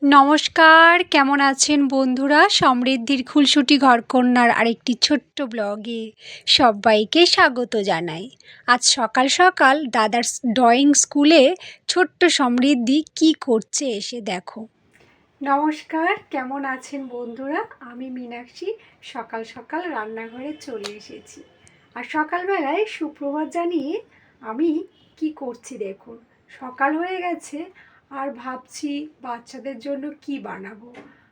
নমস্কার, কেমন আছেন বন্ধুরা? সমৃদ্ধির খুলসুটি ঘরকন্যার আরেকটি ছোট্ট ব্লগে সবাইকে স্বাগত জানাই। আজ সকাল সকাল দাদার ড্রয়িং স্কুলে ছোট্ট সমৃদ্ধি কি করছে এসে দেখো। নমস্কার, কেমন আছেন বন্ধুরা? আমি মীনাক্ষী সকাল সকাল রান্নাঘরে চলে এসেছি। আর সকালবেলায় সুপ্রভাত জানিয়ে আমি কি করছি দেখুন। সকাল হয়ে গেছে আর ভাবছি বাচ্চাদের জন্য কি বানাবো,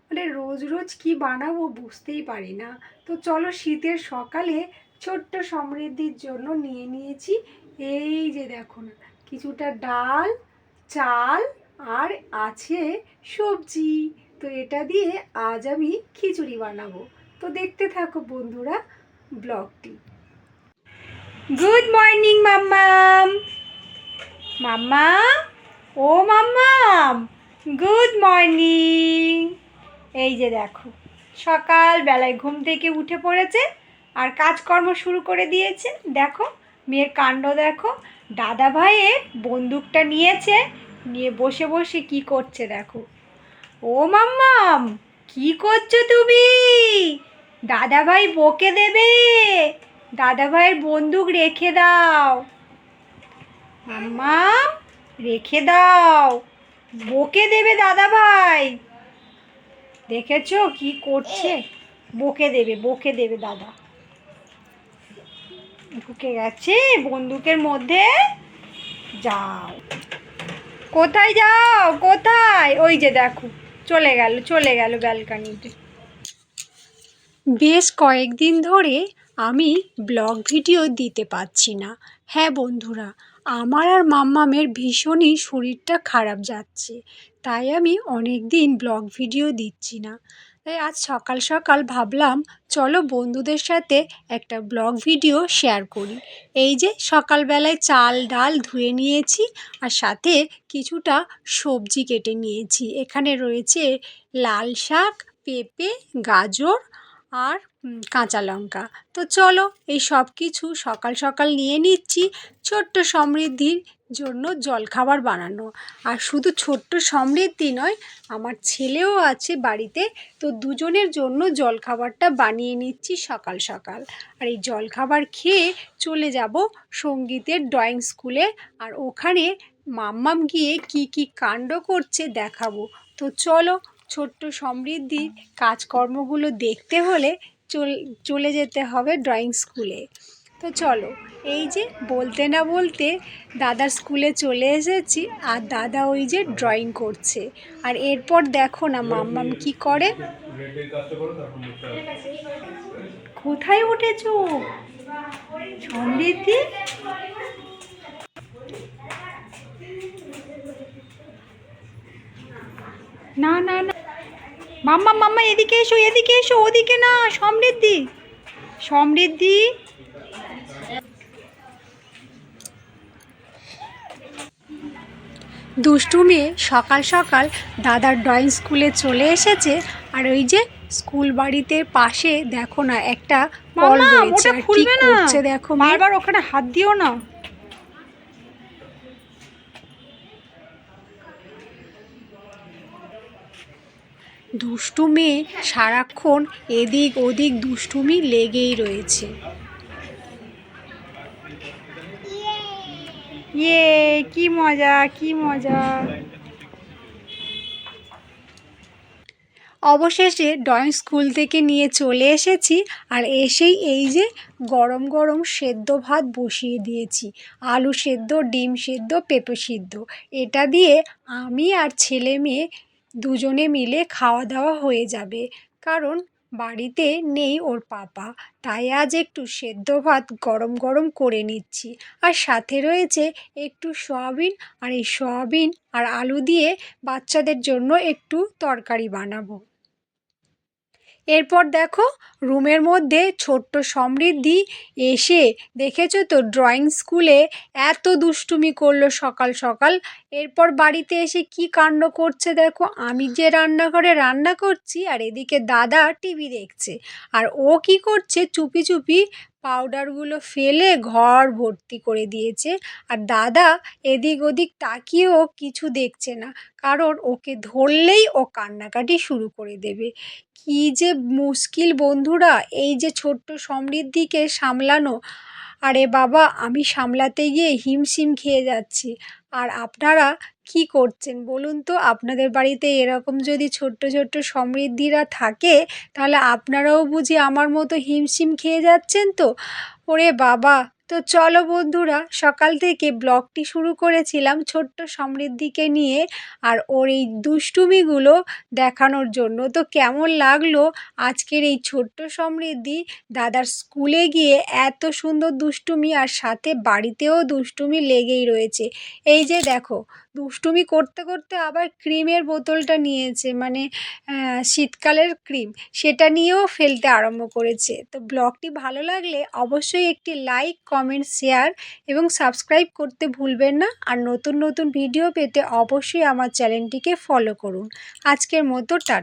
মানে রোজ রোজ কি বানাবো বুঝতেই পারি না। তো চলো শীতের সকালে ছোট্ট সমৃদ্ধির জন্য নিয়ে নিয়েছি এই যে দেখুন কিছুটা ডাল, চাল আর আছে সবজি। তো এটা দিয়ে আজ আমি খিচুড়ি বানাবো। তো দেখতে থাকো বন্ধুরা ব্লগটি। গুড মর্নিং মাম্মাম। মাম্মাম, ও মাম্মাম, গুড মর্নিং। এই যে দেখো সকালবেলায় ঘুম থেকে উঠে পড়েছে আর কাজকর্ম শুরু করে দিয়েছে। দেখো মেয়ের কাণ্ড দেখো, দাদা ভাইয়ের বন্দুকটা নিয়েছে, নিয়ে বসে বসে কি করছে দেখো। ও মাম্মাম, কি করছো তুমি? দাদা ভাই বকে দেবে, দাদা ভাইয়ের বন্দুক রেখে দাও। মাম্মাম রেখে দাও, বকে দেবে দাদা ভাই। দেখেছো কি করছে? বকে দেবে দাদা। ঢুকে গেছে বন্দুকের মধ্যে। যাও, কোথায় যাও, কোথায়? ওই যে দেখো চলে গেল ব্যালকনিতে। বেশ কয়েকদিন ধরে আমি ব্লগ ভিডিও দিতে পারছি না। হ্যাঁ বন্ধুরা, আমার আর মাম্মামের ভীষণই শরীরটা খারাপ যাচ্ছে, তাই আমি অনেক দিন ব্লগ ভিডিও দিচ্ছি না। তাই আজ সকাল সকাল ভাবলাম চলো বন্ধুদের সাথে একটা ব্লগ ভিডিও শেয়ার করি। এই যে সকালবেলায় চাল ডাল ধুয়ে নিয়েছি আর সাথে কিছুটা সবজি কেটে নিয়েছি। এখানে রয়েছে লাল শাক, পেঁপে, গাজর আর কাঁচা লঙ্কা। তো চলো এই সব কিছু সকাল সকাল নিয়ে নিচ্ছি ছোট্ট সমৃদ্ধির জন্য জলখাবার বানানো। আর শুধু ছোট্ট সমৃদ্ধি নয়, আমার ছেলেও আছে বাড়িতে, তো দুজনের জন্য জলখাবারটা বানিয়ে নিচ্ছি সকাল সকাল। আর এই জলখাবার খেয়ে চলে যাব সঙ্গীতের ড্রয়িং স্কুলে। আর ওখানে মাম্মাম গিয়ে কি কি কাণ্ড করছে দেখাবো। তো চলো ছোট্ট সমৃদ্ধির কাজকর্মগুলো দেখতে হলে চলে যেতে হবে ড্রয়িং স্কুলে। তো চলো, এই যে বলতে না বলতে দাদার স্কুলে চলে এসেছি আর দাদা ওই যে ড্রয়িং করছে। আর এরপর দেখো না মাম্মাম কি করে। কোথায় উঠেছো সমৃদ্ধি? না না না, মাম্মা মাম্মা এদিকে এসো, এদিকে এসো, ওদিকে না। সমৃদ্ধি, সমৃদ্ধি, দুষ্টু মেয়ে সকাল সকাল দাদার ড্রয়িং স্কুলে চলে এসেছে। আর ওই যে স্কুল বাড়িতে পাশে দেখো না একটা কল রয়েছে, আর কি করছে দেখো, বারবার ওখানে হাত দিও না। দুষ্টু মেয়ে সারাক্ষণ এদিক ওদিক দুষ্টুমি লেগেই রয়েছে। ইয়ে, কি মজা কি মজা। অবশেষে ড্রয়িং স্কুল থেকে নিয়ে চলে এসেছি। আর এসেই এই যে গরম গরম সেদ্ধ ভাত বসিয়ে দিয়েছি, আলু সেদ্ধ, ডিম সেদ্ধ, পেঁপে সিদ্ধ। এটা দিয়ে আমি আর ছেলে মেয়ে দুজনে মিলে খাওয়া দাওয়া হয়ে যাবে, কারণ বাড়িতে নেই ওর পাপা। তাই আজ একটু সেদ্ধ ভাত গরম গরম করে নিচ্ছি। আর সাথে রয়েছে একটু সয়াবিন, আর এই সয়াবিন আর আলু দিয়ে বাচ্চাদের জন্য একটু তরকারি বানাবো। এরপর দেখো রুমের মধ্যে ছোট্ট সমৃদ্ধি এসে, দেখেছো তো ড্রয়িং স্কুলে এত দুষ্টুমি করলো সকাল সকাল। এরপর বাড়িতে এসে কি কাণ্ড করছে দেখো। আমি যে রান্নাঘরে রান্না করছি আর এদিকে দাদা টিভি দেখছে, আর ও কি করছে চুপি চুপি পাউডারগুলো ফেলে ঘর ভর্তি করে দিয়েছে। আর দাদা এদিক ওদিক তাকিয়েও কিছু দেখছে না, কারণ ওকে ধরলেই ও কান্নাকাটি শুরু করে দেবে। কি যে মুশকিল বন্ধুরা এই যে ছোট্ট সমৃদ্ধিকে সামলানো। আরে বাবা, আমি সামলাতে গিয়ে হিমশিম খেয়ে যাচ্ছি। আর আপনারা কি করছেন বলুন তো? আপনাদের বাড়িতে এরকম যদি ছোট্ট ছোট্ট সমৃদ্ধিরা থাকে, তাহলে আপনারাও বুঝি আমার মতো হিমশিম খেয়ে যাচ্ছেন তো? ওরে বাবা! তো চলো বন্ধুরা, সকাল থেকে ব্লগটি শুরু করেছিলাম ছোট্ট সমৃদ্ধিকে নিয়ে আর ওর এই দুষ্টুমিগুলো দেখানোর জন্য। তো কেমন লাগলো আজকের এই ছোট্ট সমৃদ্ধি দাদার স্কুলে গিয়ে এত সুন্দর দুষ্টুমি, আর সাথে বাড়িতেও দুষ্টুমি লেগেই রয়েছে। এই যে দেখো, দুষ্টুমি করতে করতে আবার ক্রিমের বোতলটা নিয়েছে, মানে শীতকালের ক্রিম, সেটা নিয়েও ফেলতে আরম্ভ করেছে। তো ব্লগটি ভালো লাগলে অবশ্যই একটি লাইক, কমেন্ট, শেয়ার এবং সাবস্ক্রাইব করতে ভুলবেন না। আর নতুন নতুন ভিডিও পেতে অবশ্যই আমার চ্যানেলটিকে ফলো করুন। আজকের মতো টাটা।